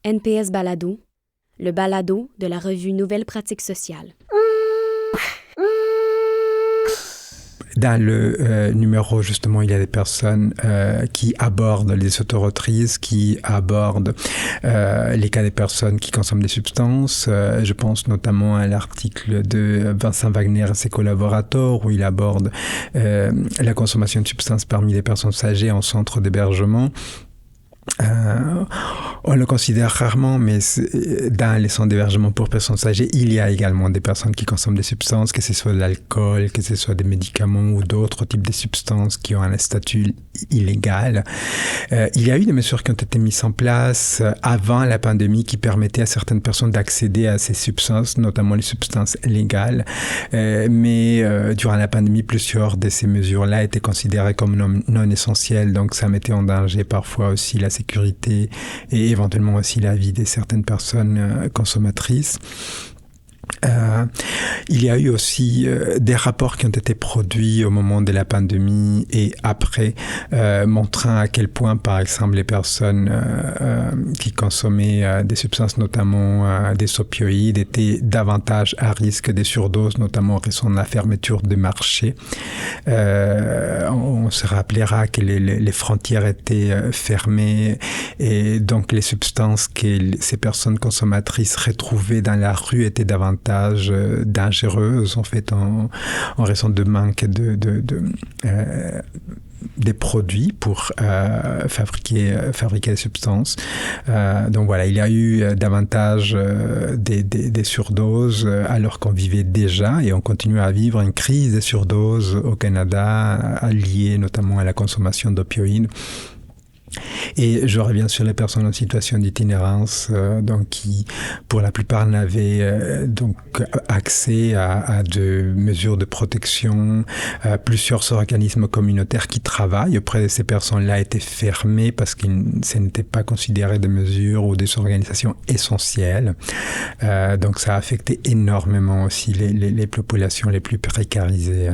NPS Balado, le balado de la revue Nouvelles pratiques sociales. Dans le numéro, justement, il y a des personnes qui abordent les autorotrices, qui abordent les cas des personnes qui consomment des substances. Je pense notamment à l'article de Vincent Wagner et ses collaborateurs, où il aborde la consommation de substances parmi les personnes âgées en centre d'hébergement. On le considère rarement, mais dans les centres d'hébergement pour personnes âgées, il y a également des personnes qui consomment des substances, que ce soit de l'alcool, que ce soit des médicaments ou d'autres types de substances qui ont un statut illégal. Il y a eu des mesures qui ont été mises en place avant la pandémie qui permettaient à certaines personnes d'accéder à ces substances, notamment les substances légales. Mais durant la pandémie, plusieurs de ces mesures-là étaient considérées comme non essentielles, donc ça mettait en danger parfois aussi la sécurité et éventuellement aussi la vie de certaines personnes consommatrices. Il y a eu aussi des rapports qui ont été produits au moment de la pandémie et après, montrant à quel point, par exemple, les personnes qui consommaient des substances, notamment des opioïdes, étaient davantage à risque des surdoses, notamment en raison de la fermeture des marchés. On se rappellera que les frontières étaient fermées et donc les substances que ces personnes consommatrices retrouvaient dans la rue étaient davantage dangereuses en fait en raison de manque des produits pour fabriquer des substances. Donc voilà, il y a eu davantage des surdoses alors qu'on vivait déjà et on continue à vivre une crise de surdoses au Canada liée notamment à la consommation d'opioïdes. Et je reviens sur les personnes en situation d'itinérance, donc qui, pour la plupart, n'avaient donc accès à de mesures de protection. Plusieurs organismes communautaires qui travaillent auprès de ces personnes-là étaient fermés parce que ce n'était pas considéré des mesures ou des organisations essentielles. Donc ça a affecté énormément aussi les populations les plus précarisées.